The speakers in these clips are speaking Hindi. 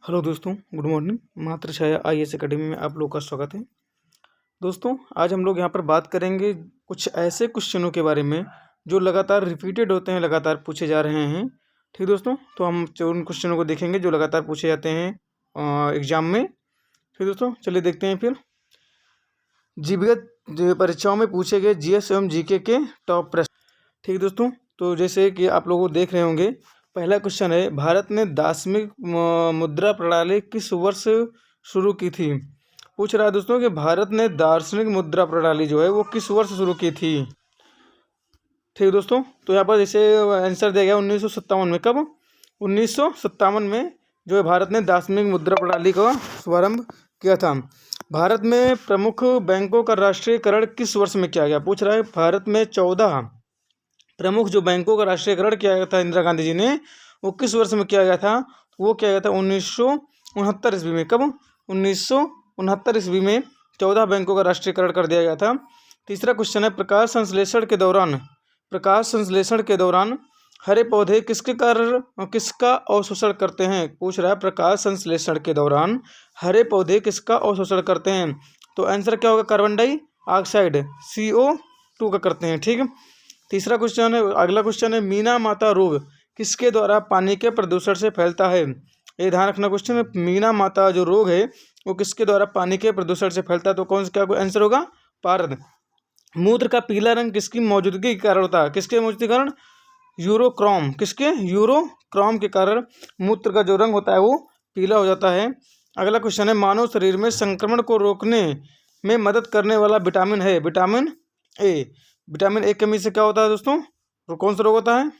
हेलो दोस्तों, good morning. Matrichhaya IAS academy में आप लोग का स्वागत है। दोस्तों, आज हम लोग यहाँ पर बात करेंगे कुछ ऐसे क्वेश्चनों के बारे में जो लगातार रिपीटेड होते हैं, लगातार पूछे जा रहे हैं। ठीक दोस्तों, तो हम उन क्वेश्चनों को देखेंगे जो लगातार पूछे जाते हैं एग्जाम में। ठीक दोस्तों, चलिए देखते हैं फिर। जीवगत परीक्षाओं में पूछे गए जीएस एवं जीके के टॉप प्रश्न। ठीक दोस्तों, तो जैसे कि आप लोग देख रहे होंगे, पहला क्वेश्चन है, भारत ने दार्शनिक मुद्रा प्रणाली किस वर्ष शुरू की थी। पूछ रहा है दोस्तों कि भारत ने दार्शनिक मुद्रा प्रणाली जो है वो किस वर्ष शुरू की थी। ठीक दोस्तों, तो यहाँ पर जैसे आंसर दिया गया 1957 में। कब? 1957 में जो है भारत ने दार्शनिक मुद्रा प्रणाली का शुभारंभ किया था। भारत में प्रमुख बैंकों का राष्ट्रीयकरण किस वर्ष में किया गया। पूछ रहा है, भारत में 14 प्रमुख जो बैंकों का राष्ट्रीयकरण किया गया था इंदिरा गांधी जी ने, वो किस वर्ष में किया गया था। वो किया गया था 1969 ईस्वी में। कब? 1969 ईस्वी में 14 बैंकों का राष्ट्रीयकरण कर दिया गया था। तीसरा क्वेश्चन है, प्रकाश संश्लेषण के दौरान हरे पौधे किसका अवशोषण करते हैं। पूछ रहा है, प्रकाश संश्लेषण के दौरान हरे पौधे किसका अवशोषण करते हैं। तो आंसर क्या होगा? कार्बन डाइऑक्साइड CO2 का करते हैं। ठीक है, तीसरा क्वेश्चन है, अगला क्वेश्चन है, मीना माता रोग किसके द्वारा पानी के प्रदूषण से फैलता है। ये ध्यान रखना क्वेश्चन है, मीना माता जो रोग है वो किसके द्वारा पानी के प्रदूषण से फैलता है। तो कौन सा क्या आंसर होगा? पारद। मूत्र का पीला रंग किसकी मौजूदगी के कारण होता है। किसके मौजूदगी के कारण? यूरोक्रोम। किसके? यूरोक्रोम के कारण मूत्र का जो रंग होता है वो पीला हो जाता है। अगला क्वेश्चन है, मानव शरीर में संक्रमण को रोकने में मदद करने वाला विटामिन है। Vitamin A. विटामिन ए कमी से क्या होता है दोस्तों? तो कौन सा रोग होता है?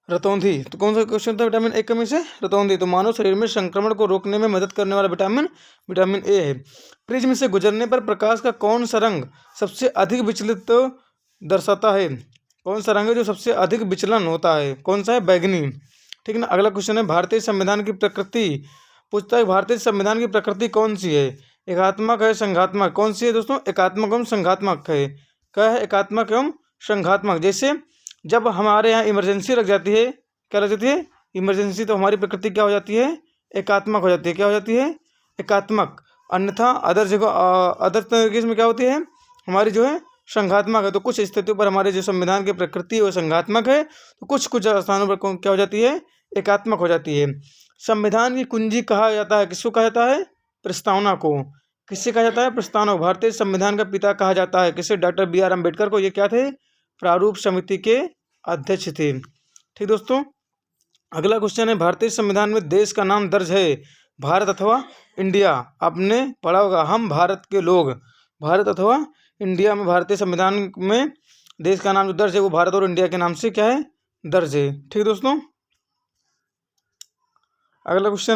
रतौंधी। तो कौन सा क्वेश्चन था? विटामिन ए कमी से रतौंधी। तो मानव शरीर में संक्रमण को रोकने में मदद करने वाला विटामिन ए है। प्रिज्म से गुजरने पर प्रकाश का कौन सा रंग सबसे अधिक विचलित दर्शाता है। कौन सा रंग है जो सबसे अधिक विचलन होता है? कौन सा है? बैगनी। ठीक है ना। अगला क्वेश्चन है, भारतीय संविधान की प्रकृति। पूछता है, भारतीय संविधान की प्रकृति कौन सी है? एकात्मक है, संघात्मक? कौन सी है दोस्तों? एकात्मक एवं संघात्मक है। क्या है? एकात्मक एवं संघात्मक। जैसे जब हमारे यहाँ इमरजेंसी लग जाती है, क्या लग जाती है? इमरजेंसी, तो हमारी प्रकृति क्या हो जाती है? एकात्मक हो जाती है। क्या हो जाती है? एकात्मक। अन्यथा अदर तरीके में क्या होती है? हमारी जो है संघात्मक है। तो कुछ स्थितियों पर हमारे जो संविधान की प्रकृति है वो संघात्मक है, तो कुछ स्थानों पर क्या हो जाती है? एकात्मक हो जाती है। संविधान की कुंजी कहा जाता है, किसको कहा जाता है? प्रस्तावना को। किससे कहा जाता है? प्रस्तावना। भारतीय संविधान का पिता कहा जाता है किसे? डॉक्टर BR अम्बेडकर को। ये क्या थे? प्रारूप समिति के अध्यक्ष थे। ठीक दोस्तों, अगला क्वेश्चन है, भारतीय संविधान में देश का नाम दर्ज है, भारत अथवा इंडिया। आपने पढ़ा होगा, हम भारत के लोग। भारत अथवा इंडिया में भारतीय संविधान में देश का नाम जो दर्ज है वो भारत और इंडिया के नाम से क्या है? दर्ज है। ठीक दोस्तों, अगला क्वेश्चन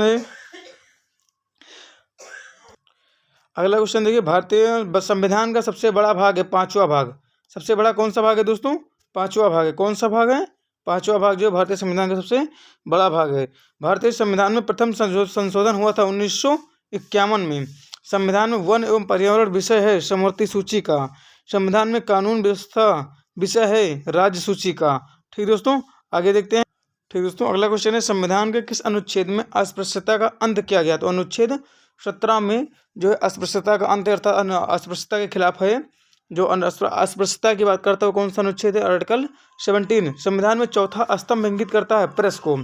देखिए, भारतीय संविधान का सबसे बड़ा भाग है 5वां भाग। सबसे बड़ा कौन सा भाग है दोस्तों? 5वां भाग है। कौन सा भाग है? 5वां भाग जो भारतीय संविधान का सबसे बड़ा भाग है। भारतीय संविधान में प्रथम संशोधन हुआ था 1951 में। संविधान में वन एवं पर्यावरण विषय है समवर्ती सूची का। संविधान में कानून व्यवस्था विषय है राज्य सूची का। ठीक दोस्तों, आगे देखते हैं। ठीक दोस्तों, अगला क्वेश्चन है, संविधान के किस अनुच्छेद में अस्पृश्यता का अंत किया गया। तो अनुच्छेद 17 में जो है अस्पृश्यता का अंत अर्थात अस्पृश्यता के खिलाफ है। जो अस्पृश्यता की बात करता है वो कौन सा अनुच्छेद है? आर्टिकल 17। संविधान में चौथा स्तंभ इंगित करता है प्रेस को।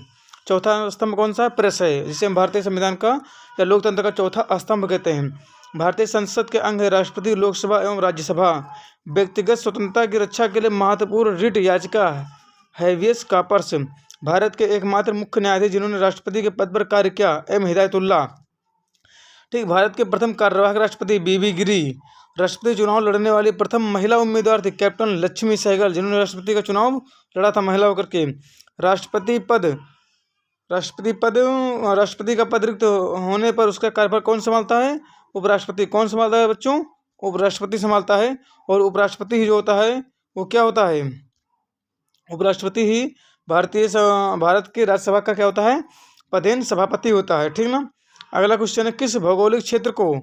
चौथा स्तंभ कौन सा है? प्रेस है, जिसे हम भारतीय संविधान का या लोकतंत्र का चौथा स्तंभ कहते हैं। भारतीय संसद के अंग है राष्ट्रपति, लोकसभा एवं राज्यसभा। व्यक्तिगत स्वतंत्रता की रक्षा के लिए महत्वपूर्ण रिट याचिका हैवियस कॉर्पस। भारत के एकमात्र मुख्य न्यायाधीश जिन्होंने राष्ट्रपति के पद पर कार्य किया, M हिदायतुल्लाह। ठीक, भारत के प्रथम कार्यवाहक राष्ट्रपति BB गिरी। राष्ट्रपति चुनाव लड़ने वाली प्रथम महिला उम्मीदवार थी कैप्टन लक्ष्मी सहगल, जिन्होंने राष्ट्रपति का चुनाव लड़ा था महिला होकर के। राष्ट्रपति का पद रिक्त होने पर उसका कार्यभार कौन संभालता है? उपराष्ट्रपति। कौन संभालता है बच्चों? उपराष्ट्रपति संभालता है। और उपराष्ट्रपति ही जो होता है वो क्या होता है? उपराष्ट्रपति ही भारत की राज्यसभा का क्या होता है? पदेन सभापति होता है। ठीक ना। अगला क्वेश्चन है, किस भौगोलिक क्षेत्र को,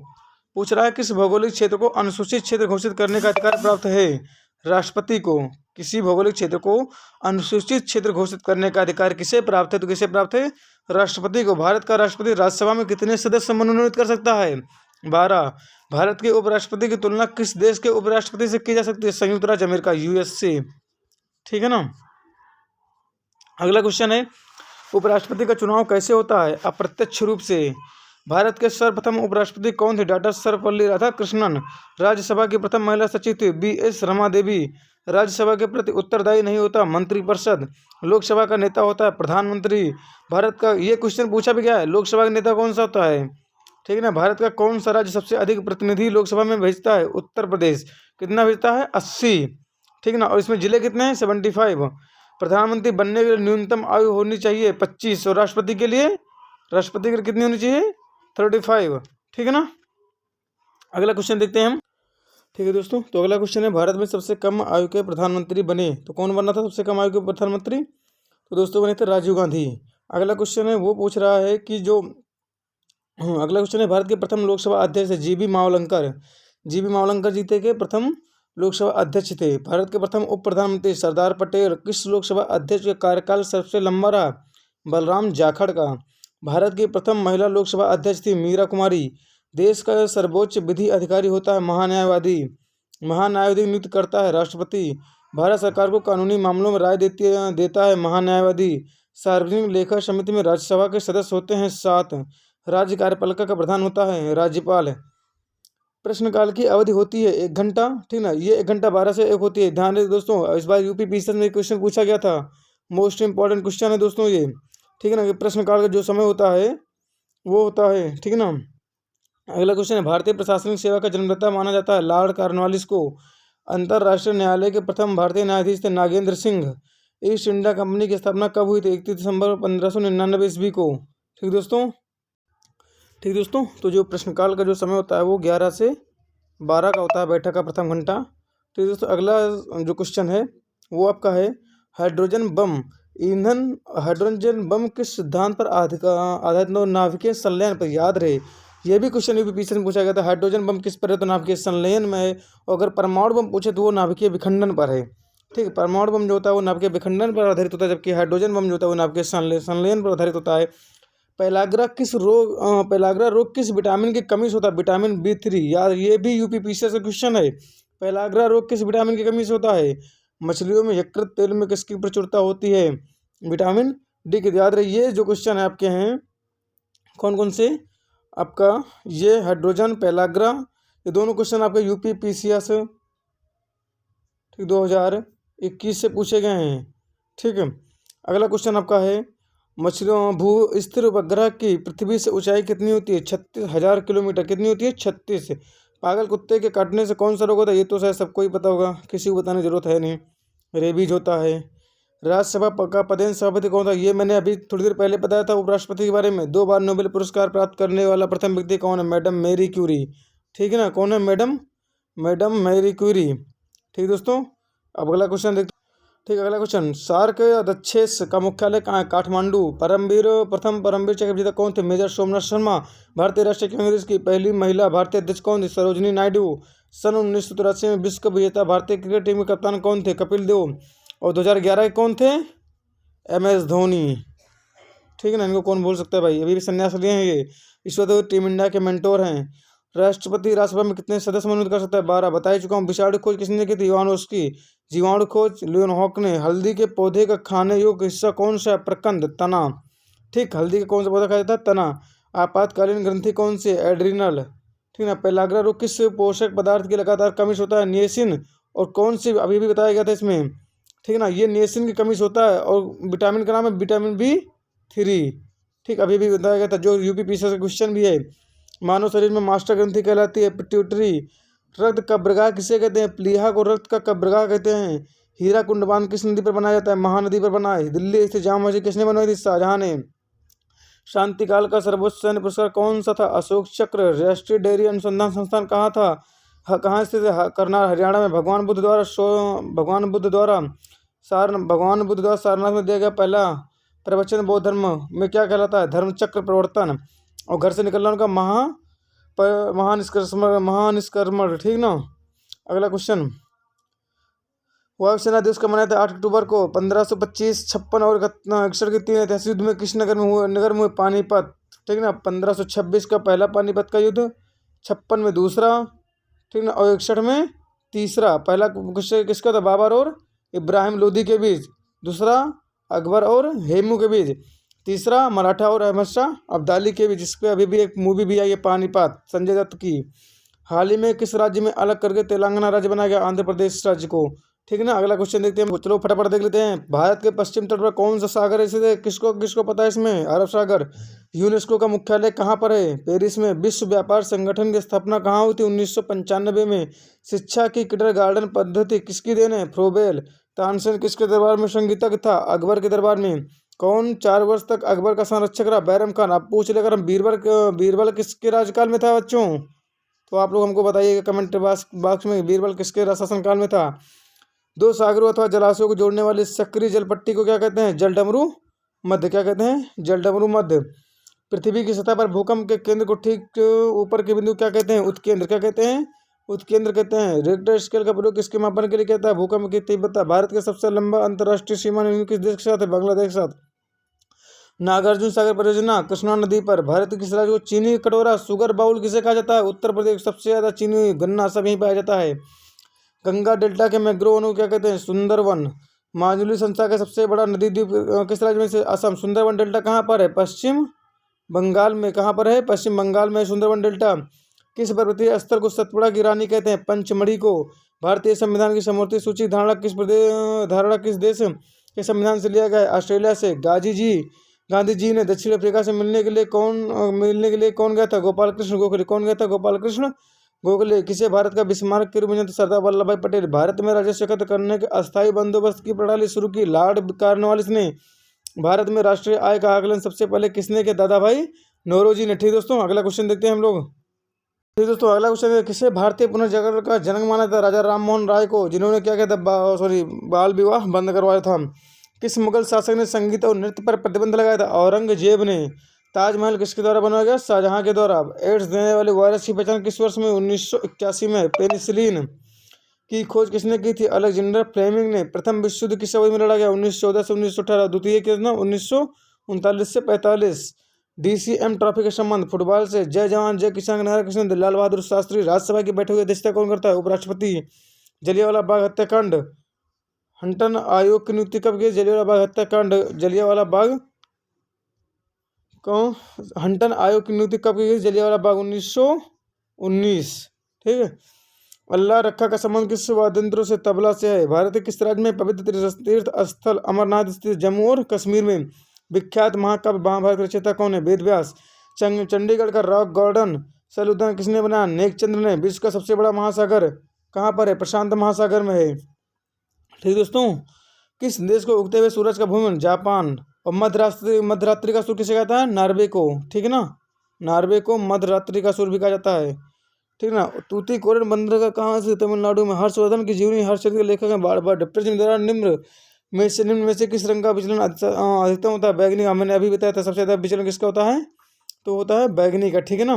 पूछ रहा है, किस भौगोलिक क्षेत्र को अनुसूचित क्षेत्र घोषित करने का अधिकार प्राप्त है? राष्ट्रपति को। किसी भौगोलिक क्षेत्र को अनुसूचित क्षेत्र घोषित करने का अधिकार किसे प्राप्त है? तो किसे प्राप्त है? राष्ट्रपति को? भारत का राष्ट्रपति राज्यसभा में कितने सदस्य मनोनीत कर सकता है? 12। भारत के उपराष्ट्रपति की तुलना किस देश के उपराष्ट्रपति से की जा सकती है? संयुक्त राज्य अमेरिका, यूएसए। ठीक है ना। अगला क्वेश्चन है, उपराष्ट्रपति का चुनाव कैसे होता है? अप्रत्यक्ष रूप से। भारत के सर्वप्रथम उपराष्ट्रपति कौन थे? डॉक्टर सर्वपल्ली राधाकृष्णन। राज्यसभा की प्रथम महिला सचिव थी बी.एस. रमा देवी। राज्यसभा के प्रति उत्तरदायी नहीं होता मंत्रिपरिषद। लोकसभा का नेता होता है प्रधानमंत्री। भारत का, ये क्वेश्चन पूछा भी गया है, लोकसभा का नेता कौन सा होता है? ठीक है ना। भारत का कौन सा राज्य सबसे अधिक प्रतिनिधि लोकसभा में भेजता है? उत्तर प्रदेश। कितना भेजता है? 80। ठीक है ना। और इसमें जिले कितने हैं? 75। प्रधानमंत्री बनने के लिए न्यूनतम आयु होनी चाहिए 25, और राष्ट्रपति के लिए कितनी होनी चाहिए? 35। ठीक है ना। अगला क्वेश्चन देखते हैं हम। ठीक है दोस्तों, तो अगला क्वेश्चन है, भारत में सबसे कम आयु के प्रधानमंत्री बने तो कौन बना था सबसे कम आयु के प्रधानमंत्री? तो दोस्तों बने थे राजीव गांधी। अगला क्वेश्चन है, वो पूछ रहा है कि जो अगला क्वेश्चन है, भारत के प्रथम लोकसभा अध्यक्ष जीबी मावलंकर। जीबी मावलंकर जी थे के प्रथम लोकसभा अध्यक्ष थे। भारत के प्रथम उप प्रधानमंत्री सरदार पटेल। किस लोकसभा अध्यक्ष का कार्यकाल सबसे लंबा रहा? बलराम जाखड़ का। भारत की प्रथम महिला लोकसभा अध्यक्ष थी मीरा कुमारी। देश का सर्वोच्च विधि अधिकारी होता है महान्यायवादी। महान्यायवादी नियुक्त करता है राष्ट्रपति। भारत सरकार को कानूनी मामलों में राय देता है महान्यायवादी। सार्वजनिक लेखा समिति में राज्यसभा के सदस्य होते हैं 7। राज्य कार्यपालिका का प्रधान होता है राज्यपाल। प्रश्नकाल की अवधि होती है 1 घंटा। ठीक ना, ये 1 घंटा 12 से 1 होती है। ध्यान रहे दोस्तों, इस बार यूपी पीसीएस में क्वेश्चन पूछा गया था, मोस्ट इंपॉर्टेंट क्वेश्चन है दोस्तों ये। ठीक है ना, प्रश्नकाल का जो समय होता है वो होता है। ठीक है ना। अगला क्वेश्चन है, भारतीय प्रशासनिक सेवा का जन्मदाता माना जाता है लॉर्ड कॉर्नवालिस को। अंतर्राष्ट्रीय न्यायालय के प्रथम भारतीय न्यायाधीश थे Nagendra Singh. East India company की स्थापना कब हुई थी? 31 दिसंबर 1599 ईस्वी को। ठीक दोस्तों। तो जो प्रश्नकाल का जो समय होता है वो 11 से 12 का होता है, बैठक का प्रथम घंटा। ठीक दोस्तों। अगला जो क्वेश्चन है वो आपका है, हाइड्रोजन बम किस सिद्धांत पर आधारित नाभिकीय संलयन पर? याद रहे, ये भी क्वेश्चन यूपी पीसीएस में पूछा गया था। हाइड्रोजन बम किस पर है? तो नाभिकीय संलयन में है। और अगर परमाणु बम पूछे तो वो नाभिकीय विखंडन पर है। ठीक है, परमाणु बम जो होता है वो नाभिकीय विखंडन पर आधारित होता है, जबकि हाइड्रोजन बम जो होता है वो नाभिकीय संलयन पर आधारित होता है। पेलाग्रा रोग किस विटामिन की कमी से होता है? Vitamin B3। यार, ये भी यूपी पीसीएस का क्वेश्चन है। पेलाग्रा रोग किस विटामिन की कमी से होता है? मछलियों में यकृत तेल में किसकी प्रचुरता होती है? विटामिन डी की। याद रहे, ये जो क्वेश्चन है आपके हैं कौन कौन से? आपका ये हाइड्रोजन, पेलाग्रा, ये दोनों क्वेश्चन आपके यूपी पीसीएस 2021 से पूछे गए हैं। ठीक है। अगला क्वेश्चन आपका है, मछलियों भू स्थिर उपग्रह की पृथ्वी से ऊंचाई कितनी होती है? 36,000 किलोमीटर। कितनी होती है? 36। पागल कुत्ते के काटने से कौन सा रोग होता है? ये तो शायद सबको ही पता होगा, किसी को बताने की जरूरत है नहीं। रेबीज होता है। राज्यसभा का पदेन सभापति कौन था? ये मैंने अभी थोड़ी देर पहले बताया था उपराष्ट्रपति के बारे में। 2 बार नोबेल पुरस्कार प्राप्त करने वाला प्रथम व्यक्ति कौन है? Madam Marie Curie. ठीक है ना, कौन है? Madam Marie Curie. ठीक दोस्तों। अब अगला क्वेश्चन देखते। ठीक, अगला क्वेश्चन, सार्क अध्यक्ष का मुख्यालय कहाँ है? काठमांडू। प्रथम परमवीर चक्र विजेता कौन थे? मेजर सोमनाथ शर्मा। भारतीय राष्ट्रीय कांग्रेस की पहली महिला भारतीय अध्यक्ष कौन थी? सरोजिनी नायडू। सन 1983 में विश्व कप विजेता भारतीय क्रिकेट टीम के कप्तान कौन थे? कपिल देव। और 2011 के कौन थे? MS धोनी। ठीक है ना, इनको कौन भूल सकता है भाई, अभी भी संन्यास लिए हैं ये। इस वक्त टीम इंडिया के मेंटोर हैं। राष्ट्रपति राज्यसभा में कितने सदस्य मनोनीत कर सकता है? 12। बता ही चुका हूँ। विषाणु खोज किसने की थी? इवानोस्की। जीवाणु खोज लियोनहॉक ने। हल्दी के पौधे का खाने योग्य हिस्सा कौन सा है? प्रकंद, तना। ठीक, हल्दी का कौन सा पौधा खाया जाता है? तना। आपातकालीन ग्रंथि कौन सी है? एड्रिनल। ठीक है ना। पेलाग्रा रोग किस पोषक पदार्थ की लगातार कमी से होता है? निएसिन। और कौन सी, अभी भी बताया गया था इसमें। ठीक है ना, ये निएसिन की कमी से होता है। और विटामिन का नाम है विटामिन B3। ठीक, अभी भी बताया गया था, जो यूपी पीसीएस का क्वेश्चन भी है। मानव शरीर में मास्टर ग्रंथि कहलाती है पिट्यूटरी। रक्त कब्रगाह किसे कहते हैं? प्लीहा को रक्त का कब्रगाह कहते हैं। हीरा कुंड बांध किस नदी पर बनाया जाता है? महानदी पर बना है। दिल्ली स्थित जामा मस्जिद किसने बनवाई थी? शाहजहां ने। शांतिकाल का सर्वोच्च सैन्य पुरस्कार कौन सा था? अशोक चक्र। राष्ट्रीय डेयरी अनुसंधान संस्थान कहाँ था? कहाँ स्थित है? करनाल, हरियाणा में। भगवान बुद्ध द्वारा सारनाथ में दिया गया पहला प्रवचन बौद्ध धर्म में क्या कहलाता है? धर्म चक्र प्रवर्तन। और घर से निकलना उनका महानिष्कर्मण। ठीक ना। अगला क्वेश्चन, वायुसेना दिवस कब मनाया था? 8 अक्टूबर को। 1525, 56 और 61 के 3 ऐतिहासिक युद्ध में किस नगर में हुए? पानीपत। ठीक ना। 1526 का पहला पानीपत का युद्ध, 56 में दूसरा, ठीक ना, और 61 में तीसरा। पहला किसका था? बाबर और इब्राहिम लोदी के बीच। दूसरा अकबर और हेमू के बीच। तीसरा मराठा और अहमद शाह अब्दाली के बीच, जिस पे अभी भी एक मूवी भी आई है पानीपत, संजय दत्त की। हाल ही में किस राज्य में अलग करके तेलंगाना राज्य बनाया गया? आंध्र प्रदेश राज्य को। ठीक है ना। अगला क्वेश्चन देखते हैं, चलो फटाफट देख लेते हैं। भारत के पश्चिम तट पर कौन सा सागर है? इसे किसको किसको पता है इसमें? अरब सागर। यूनेस्को का मुख्यालय कहाँ पर है? पेरिस में। विश्व व्यापार संगठन की स्थापना कहाँ हुई थी? 1995 में। शिक्षा की किंडरगार्टन पद्धति किसकी देन है? फ्रोबेल। तानसेन किसके दरबार में संगीतज्ञ था? अकबर के दरबार में। कौन 4 वर्ष तक अकबर का संरक्षक रहा? बैरम खान। आप पूछ लेकर हम बीरबल किसके राज्यकाल में था बच्चों? तो आप लोग हमको बताइएगा कमेंट बॉक्स में, बीरबल किसके शासनकाल में था? 2 सागरों अथवा जलाशयों को जोड़ने वाली सक्रिय जल पट्टी को क्या कहते हैं? जलडमरू मध्य। क्या कहते हैं? जलडमरू मध्य। पृथ्वी की सतह पर भूकंप के केंद्र को ठीक ऊपर के बिंदु क्या कहते हैं? उत्केंद्र। क्या कहते हैं? उत्केंद्र कहते हैं। रिक्टर स्केल का प्रयोग किसके मापन के लिए कहता है? भूकंप की तीव्रता। भारत का सबसे लंबा अंतर्राष्ट्रीय सीमा किस देश के साथ है? बांग्लादेश के साथ। नागार्जुन सागर परियोजना कृष्णा नदी पर। भारत के किस राज्य को चीनी कटोरा शुगर बाउल किसे कहा जाता है? उत्तर प्रदेश। सबसे ज्यादा चीनी गन्ना सब यहीं पाया जाता है। गंगा डेल्टा के मैंग्रोव वनों को क्या कहते हैं? सुंदरवन। माजुली संस्था का सबसे बड़ा नदी द्वीप किस राज्य में से? असम। सुंदरवन डेल्टा कहाँ पर है? पश्चिम बंगाल में। कहाँ पर है? पश्चिम बंगाल में सुंदरवन डेल्टा। किस पर्वतीय स्थल को सतपुड़ा की रानी कहते हैं? पंचमढ़ी को। भारतीय संविधान की समवर्ती सूची धारणा किस देश के संविधान से लिया गया है? ऑस्ट्रेलिया से। गांधी जी ने दक्षिण अफ्रीका से मिलने के लिए कौन गया था? गोपाल कृष्ण गोखले। कौन गया था? गोपाल कृष्ण गोखले। किसे भारत का बिस्मार्क के रूप में जानते? सरदार वल्लभ भाई पटेल। भारत में राजस्व एकत्र करने के अस्थायी बंदोबस्त की प्रणाली शुरू की? लॉर्ड कॉर्नवालिस ने। भारत में राष्ट्रीय आय का आकलन सबसे पहले किसने किया? दादा भाई नौरोजी ने। ठीक दोस्तों, अगला क्वेश्चन देखते हैं हम लोग। ठीक दोस्तों, अगला क्वेश्चन है, किसे भारतीय पुनर्जागरण का जनक माना था? राजा राम मोहन राय को, जिन्होंने क्या किया था? बाल विवाह बंद करवाया था। किस मुगल शासक ने संगीत और नृत्य पर प्रतिबंध लगाया था? औरंगजेब ने। ताजमहल किसके द्वारा बनाया गया? शाहजहां के द्वारा। एड्स देने वाले वायरस की पहचान किस वर्ष में? 1981 में। पेनिसिलिन की खोज किसने की थी? अलेक्जेंडर फ्लेमिंग ने। प्रथम विश्व युद्ध किस अवधि में लड़ा गया? 1914 से 1918। द्वितीय कितना? 1939 से 45। DCM ट्रॉफी का संबंध फुटबॉल से। जय जवान जय किसान का नारा किसने दिया? लाल बहादुर शास्त्री। राज्यसभा की बैठक की अध्यक्षता कौन करता है? उपराष्ट्रपति। जलियांवाला बाग हत्याकांड हंटन आयोग की नियुक्ति कब की? जलियांवाला बाग हत्याकांड जलियांवाला बाग कौन हंटन आयोग की नियुक्ति कब की? जलियांवाला बाग 1919। ठीक है। अल्लाह रखा का संबंध किस वाद्ययंत्रों से? तबला से है। भारत के किस राज्य में पवित्र तीर्थ स्थल अमरनाथ स्थित? जम्मू और कश्मीर में। विख्यात महाकाव्य महाभारत रचयिता कौन है? वेद व्यास। चंडीगढ़ का रॉक गार्डन सल उद्यान किसने बनाया? नेकचंद्र ने। विश्व का सबसे बड़ा महासागर कहाँ पर है? प्रशांत महासागर में है। ठीक दोस्तों, किस देश को उगते हुए सूरज का भूमि? जापान। और मध्यरात्रि का सूर्य किसे कहता है? नॉर्वे को। ठीक है ना। नॉर्वे को मध्यरात्रि का सूर्य भी कहा जाता है। ठीक ना। तूतीकोरिन बंदर का कहाँ से? तमिलनाडु में। हर्षवर्धन की जीवनी हर्षचंद्र के लेखक हैं बाणभट्ट। प्रश्न द्वारा निम्न में से किस रंग का विचलन अधिकतम होता है? बैगनी का। मैंने अभी बताया था सबसे ज्यादा विचलन किसका होता है? तो होता है बैगनी का। ठीक है ना।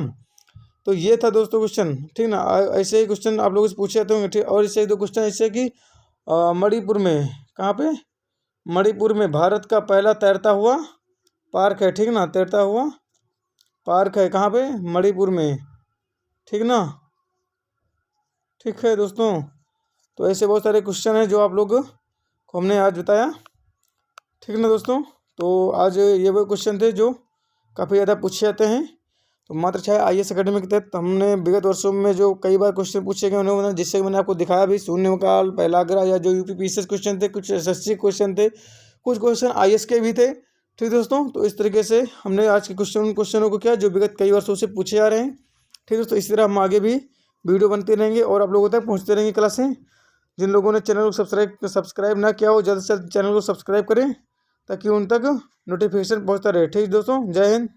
तो ये था दोस्तों क्वेश्चन। ठीक ना। ऐसे ही क्वेश्चन आप लोगों से पूछे जाते होंगे। ठीक। और इससे 2 क्वेश्चन ऐसे कि मणिपुर में, कहाँ पे? मणिपुर में भारत का पहला तैरता हुआ पार्क है। ठीक ना। तैरता हुआ पार्क है कहाँ पे? मणिपुर में। ठीक ना। ठीक है दोस्तों, तो ऐसे बहुत सारे क्वेश्चन हैं जो आप लोग को हमने आज बताया। ठीक ना दोस्तों। तो आज ये वो क्वेश्चन थे जो काफ़ी ज़्यादा पूछे जाते हैं। तो मात्र छाया IAS अकेडमी के तहत हमने विगत वर्षों में जो कई बार क्वेश्चन पूछे गए उन्होंने, जिससे मैंने आपको दिखाया भी, शून्यकाल, पहलाग्रह या जो UPPCS क्वेश्चन थे, कुछ SSC क्वेश्चन थे, कुछ क्वेश्चन IAS के भी थे। ठीक दोस्तों, तो इस तरीके से हमने आज के क्वेश्चनों को किया जो विगत कई वर्षों से पूछे जा रहे हैं। ठीक दोस्तों, इसी तरह हम आगे भी वीडियो बनते रहेंगे और आप लोगों तक पहुँचते रहेंगे क्लासें। जिन लोगों ने चैनल को सब्सक्राइब ना किया हो, जल्द से जल्द चैनल को सब्सक्राइब करें ताकि उन तक नोटिफिकेशन पहुँचता रहे। ठीक दोस्तों, जय हिंद।